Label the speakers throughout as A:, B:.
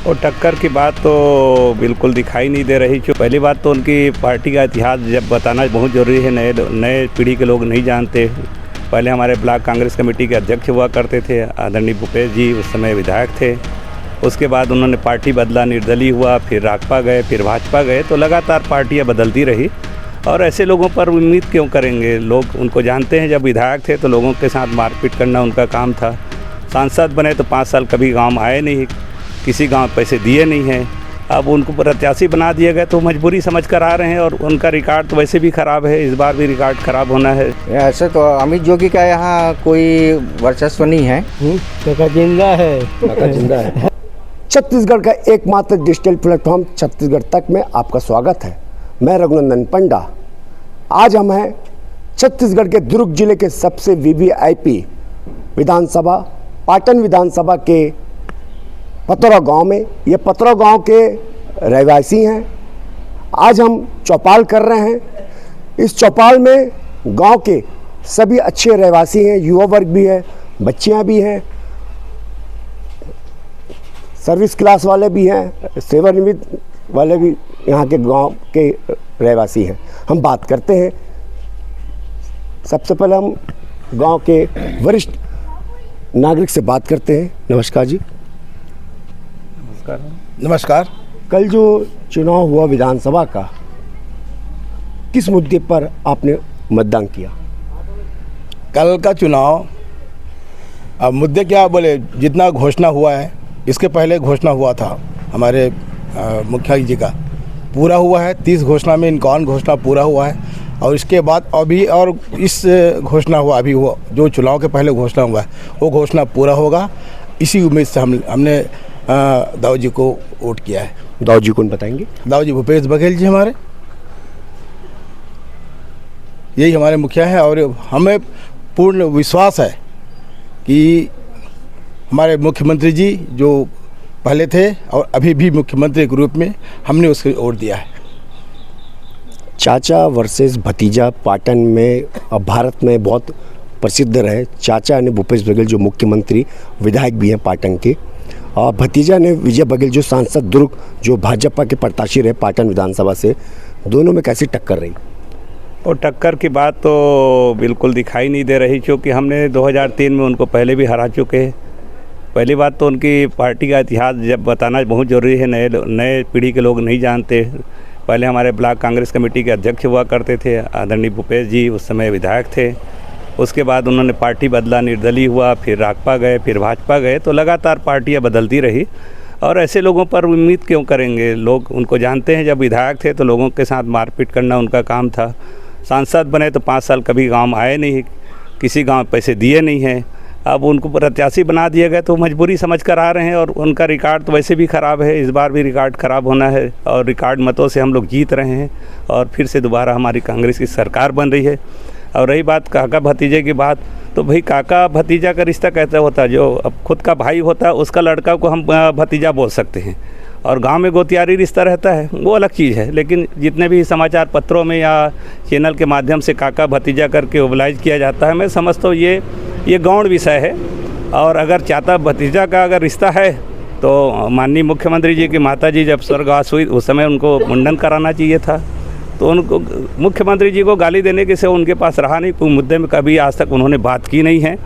A: और टक्कर की बात तो बिल्कुल दिखाई नहीं दे रही। जो पहली बात तो उनकी पार्टी का इतिहास जब बताना बहुत ज़रूरी है, नए पीढ़ी के लोग नहीं जानते। पहले हमारे ब्लॉक कांग्रेस कमेटी के अध्यक्ष हुआ करते थे आदरणीय भूपेश जी, उस समय विधायक थे। उसके बाद उन्होंने पार्टी बदला, निर्दलीय हुआ, फिर राकपा गए, फिर भाजपा गए, तो लगातार पार्टियाँ बदलती रही। और ऐसे लोगों पर उम्मीद क्यों करेंगे, लोग उनको जानते हैं। जब विधायक थे तो लोगों के साथ मारपीट करना उनका काम था। सांसद बने तो 5 साल कभी गांव आए नहीं, किसी गांव पैसे दिए नहीं हैं। अब उनको प्रत्याशी बना दिए गए तो मजबूरी समझ कर आ रहे हैं। और उनका रिकॉर्ड तो वैसे भी ख़राब है, इस बार भी रिकॉर्ड ख़राब होना है।
B: ऐसे तो अमित जोगी का यहाँ कोई वर्चस्व नहीं है।
C: जिंदा है।
D: छत्तीसगढ़ का एकमात्र डिजिटल प्लेटफॉर्म छत्तीसगढ़ तक में आपका स्वागत है। मैं रघुनंदन पंडा। आज हम हैं छत्तीसगढ़ के दुर्ग जिले के सबसे वीवीआईपी विधानसभा पाटन विधानसभा के पतरा गांव में। ये पतरा गांव के रहवासी हैं। आज हम चौपाल कर रहे हैं। इस चौपाल में गांव के सभी अच्छे रहवासी हैं, युवा वर्ग भी है, बच्चियां भी हैं, सर्विस क्लास वाले भी हैं, सेवानिवृत्त वाले भी यहाँ के गांव के रहवासी हैं। हम बात करते हैं। सबसे पहले हम गांव के वरिष्ठ नागरिक से बात करते हैं। नमस्कार जी।
E: नमस्कार।
D: कल जो चुनाव हुआ विधानसभा का, किस मुद्दे पर आपने मतदान किया?
E: कल का चुनाव, अब मुद्दे क्या बोले, जितना घोषणा हुआ है, इसके पहले घोषणा हुआ था हमारे मुखिया जी का, पूरा हुआ है। 30 घोषणा में 51 घोषणा पूरा हुआ है। और इसके बाद अभी और इस घोषणा हुआ, अभी हुआ जो चुनाव के पहले घोषणा हुआ है, वो घोषणा पूरा होगा। इसी उम्मीद से हमने दाऊ जी को वोट किया है।
D: दाऊ जी कौन बताएंगे?
E: दाऊ जी भूपेश बघेल जी हमारे, यही हमारे मुखिया हैं। और हमें पूर्ण विश्वास है कि हमारे मुख्यमंत्री जी जो पहले थे और अभी भी मुख्यमंत्री के रूप में हमने उसको वोट दिया है।
D: चाचा वर्सेस भतीजा पाटन में अब भारत में बहुत प्रसिद्ध रहे। चाचा ने भूपेश बघेल जो मुख्यमंत्री विधायक भी हैं पाटन के, और भतीजा ने विजय बघेल जो सांसद दुर्ग जो भाजपा के प्रत्याशी रहे पाटन विधानसभा से। दोनों में कैसी टक्कर रही?
A: और टक्कर की बात तो बिल्कुल दिखाई नहीं दे रही, क्योंकि हमने 2003 में उनको पहले भी हरा चुके हैं। पहली बात तो उनकी पार्टी का इतिहास जब बताना बहुत ज़रूरी है, नए पीढ़ी के लोग नहीं जानते। पहले हमारे ब्लॉक कांग्रेस कमेटी के अध्यक्ष हुआ करते थे आदरणीय भूपेश जी, उस समय विधायक थे। उसके बाद उन्होंने पार्टी बदला, निर्दलीय हुआ, फिर राकपा गए, फिर भाजपा गए, तो लगातार पार्टियाँ बदलती रही। और ऐसे लोगों पर उम्मीद क्यों करेंगे, लोग उनको जानते हैं। जब विधायक थे तो लोगों के साथ मारपीट करना उनका काम था। सांसद बने तो 5 साल कभी गांव आए नहीं, किसी गांव पैसे दिए नहीं हैं। अब उनको प्रत्याशी बना दिए गए तो मजबूरी समझ कर आ रहे हैं। और उनका रिकॉर्ड तो वैसे भी ख़राब है, इस बार भी रिकॉर्ड ख़राब होना है। और रिकॉर्ड मतों से हम लोग जीत रहे हैं और फिर से दोबारा हमारी कांग्रेस की सरकार बन रही है। और रही बात काका भतीजे की बात, तो भाई काका भतीजा का रिश्ता कैसा होता है? जो अब खुद का भाई होता है उसका लड़का को हम भतीजा बोल सकते हैं। और गांव में गोतियारी रिश्ता रहता है, वो अलग चीज़ है। लेकिन जितने भी समाचार पत्रों में या चैनल के माध्यम से काका भतीजा करके ओबलाइज किया जाता है, मैं समझता हूँ ये गौण विषय है। और अगर चाचा भतीजा का अगर रिश्ता है तो माननीय मुख्यमंत्री जी की माता जी जब स्वर्गवास हुई उस समय उनको मुंडन कराना चाहिए था। तो उनको मुख्यमंत्री जी को गाली देने के से उनके पास रहा नहीं, कोई मुद्दे में कभी आज तक उन्होंने बात की नहीं है।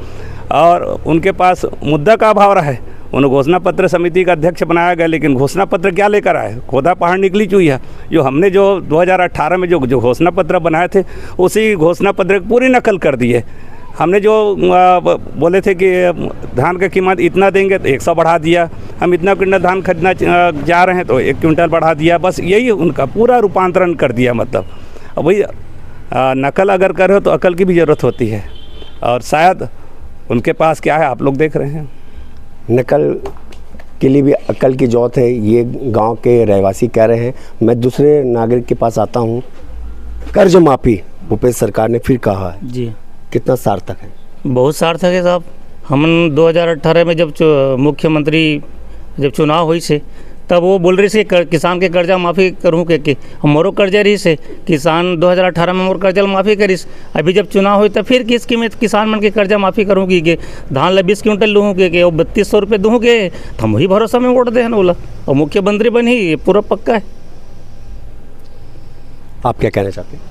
A: और उनके पास मुद्दा का अभाव रहा है। उन्हें घोषणा पत्र समिति का अध्यक्ष बनाया गया, लेकिन घोषणा पत्र क्या लेकर आए? खोदा पहाड़ निकली चुईया। जो हमने जो 2018 में जो घोषणा पत्र बनाए थे, उसी घोषणा पत्र की पूरी नकल कर दी है। हमने जो बोले थे कि धान का कीमत इतना देंगे तो 100 बढ़ा दिया, हम इतना क्विंटल धान खरीदना जा रहे हैं तो 1 क्विंटल बढ़ा दिया। बस यही उनका पूरा रूपांतरण कर दिया। मतलब अब वही नकल अगर कर रहे हो तो अकल की भी ज़रूरत होती है। और शायद उनके पास क्या है आप लोग देख रहे हैं।
D: नकल के लिए भी अकल की ज़रूरत है, ये गांव के रहवासी कह रहे हैं। मैं दूसरे नागरिक के पास आता हूं। कर्ज माफ़ी भूपेश सरकार ने फिर कहा है
C: जी,
D: कितना सार्थक है?
C: बहुत सार्थक है साहब। हम 2018 में जब मुख्यमंत्री जब चुनाव हुई से तब वो बोल रही से किसान के कर्जा माफ़ी करूँ के हमारो कर्जा रही से किसान 2018 में मोर कर्जा माफ़ी करीस। अभी जब चुनाव हुई तो फिर किस कीमत किसान मन के कर्जा माफ़ी करूँ कि धान ला 20 क्विंटल लूँ के वो 3200 रुपये दूँ के, तो हम वही भरोसा में वोट दे हैं बोला और मुख्यमंत्री बनी ये पूरा पक्का है।
D: आप क्या कहना चाहते हैं?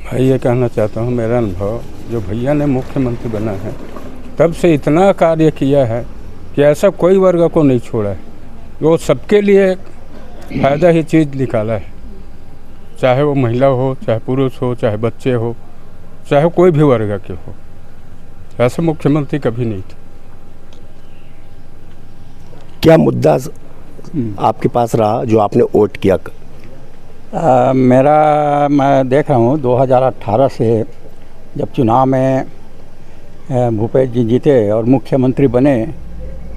F: मैं ये कहना चाहता हूँ, मेरा अनुभव जो भैया ने मुख्यमंत्री बना है तब से इतना कार्य किया है कि ऐसा कोई वर्ग को नहीं छोड़ा है। वो सबके लिए फ़ायदा ही चीज़ निकाला है, चाहे वो महिला हो, चाहे पुरुष हो, चाहे बच्चे हो, चाहे कोई भी वर्ग के हो। ऐसा मुख्यमंत्री कभी नहीं था।
D: क्या मुद्दा आपके पास रहा जो आपने वोट किया?
G: मैं देख रहा हूँ 2018 से जब चुनाव में भूपेश जी जीते और मुख्यमंत्री बने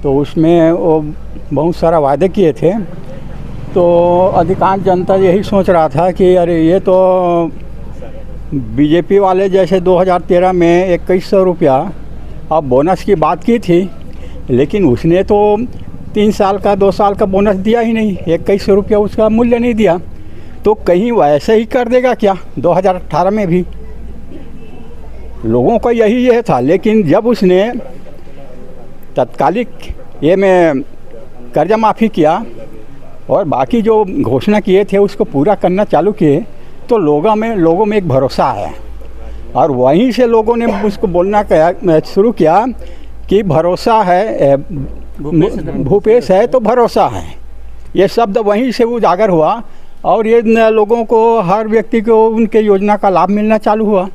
G: तो उसमें वो बहुत सारा वादे किए थे। तो अधिकांश जनता यही सोच रहा था कि अरे ये तो बीजेपी वाले जैसे 2013 में 2100 रुपया अब बोनस की बात की थी, लेकिन उसने तो 3 साल का 2 साल का बोनस दिया ही नहीं, 2100 रुपया उसका मूल्य नहीं दिया। तो कहीं वैसे ही कर देगा क्या 2018 में भी? लोगों का यही था। लेकिन जब उसने तत्कालिक ये में कर्जा माफ़ी किया और बाकी जो घोषणा किए थे उसको पूरा करना चालू किए तो लोगों में एक भरोसा आया और वहीं से लोगों ने उसको बोलना शुरू किया कि भरोसा है, भूपेश है तो भरोसा है। ये शब्द वहीं से उजागर हुआ और ये लोगों को, हर व्यक्ति को उनके योजना का लाभ मिलना चालू हुआ।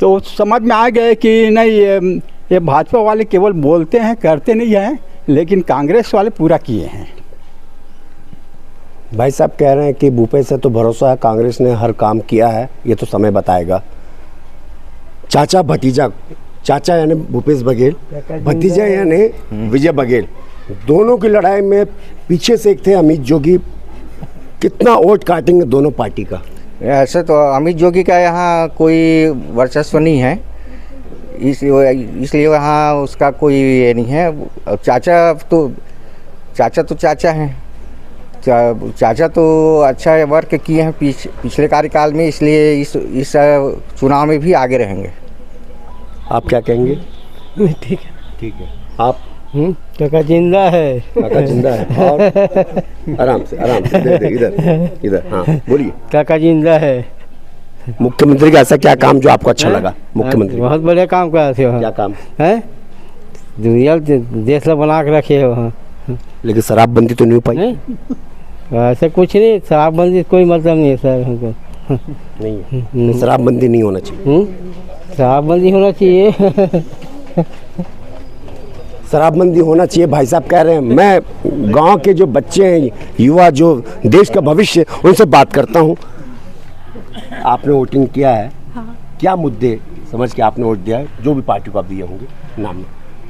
G: तो समझ में आ गए कि नहीं, ये भाजपा वाले केवल बोलते हैं, करते नहीं हैं, लेकिन कांग्रेस वाले पूरा किए हैं।
D: भाई साहब कह रहे हैं कि भूपेश से तो भरोसा है, कांग्रेस ने हर काम किया है, ये तो समय बताएगा। चाचा भतीजा, चाचा यानी भूपेश बघेल, भतीजा यानी विजय बघेल, दोनों की लड़ाई में पीछे से एक थे अमित जोगी। कितना वोट काटेंगे दोनों पार्टी का?
B: ऐसे तो अमित जोगी का यहाँ कोई वर्चस्व नहीं है, इसलिए वहाँ उसका कोई ये नहीं है। चाचा तो चाचा हैं, चाचा तो अच्छा वर्क किए हैं पिछले कार्यकाल में, इसलिए इस चुनाव में भी आगे रहेंगे।
D: आप क्या कहेंगे?
C: ठीक है,
D: ठीक है। आप?
C: काका जिंदा है,
D: काका जिंदा है। और आराम से इधर हाँ बोलिए।
C: काका जिंदा है।
D: मुख्यमंत्री का ऐसा क्या काम जो आपको अच्छा लगा? मुख्यमंत्री
C: बहुत बढ़िया काम कर रहे हो।
D: क्या काम
C: है? दुनिया देश ला बना के रखे हो वहाँ।
D: लेकिन शराबबंदी तो नहीं हो पाई।
C: ऐसा कुछ नहीं, शराबबंदी कोई मतलब नहीं है सर हमको।
D: नहीं है, शराबबंदी नहीं होना चाहिए।
C: शराबबंदी होना चाहिए।
D: शराबबंदी होना चाहिए भाई साहब कह रहे हैं। मैं गांव के जो बच्चे हैं, युवा, जो देश का भविष्य, उनसे बात करता हूं। आपने वोटिंग किया है?
H: हाँ।
D: क्या मुद्दे समझ के आपने वोट दिया है? जो भी पार्टी को आप दिए होंगे, नाम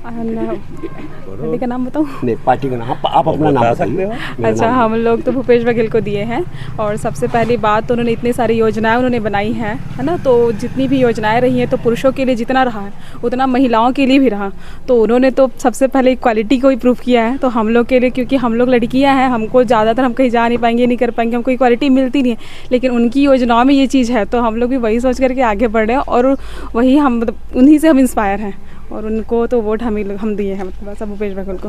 H: पार्टी का नाम बताऊँ?
D: नहीं, पार्टी का नाम आप अपना नाम बताइए।
H: अच्छा, हम लोग तो भूपेश बघेल को दिए हैं और सबसे पहली बात तो उन्होंने इतनी सारी योजनाएं उन्होंने बनाई हैं, है ना। तो जितनी भी योजनाएं रही हैं तो पुरुषों के लिए जितना रहा है उतना महिलाओं के लिए भी रहा। तो उन्होंने तो सबसे पहले इक्वालिटी को ही प्रूव किया है। तो हम लोग के लिए, क्योंकि हम लोग लड़कियाँ हैं, हमको ज़्यादातर हम कहीं जा नहीं पाएंगे, नहीं कर पाएंगे, हमको इक्वालिटी मिलती नहीं है, लेकिन उनकी योजनाओं में ये चीज़ है। तो हम लोग भी वही सोच करके आगे बढ़ रहे हैं और वही हम, मतलब उन्हीं से हम इंस्पायर हैं और उनको तो वोट हम दिए हैं, मतलब भूपेश बघेल को।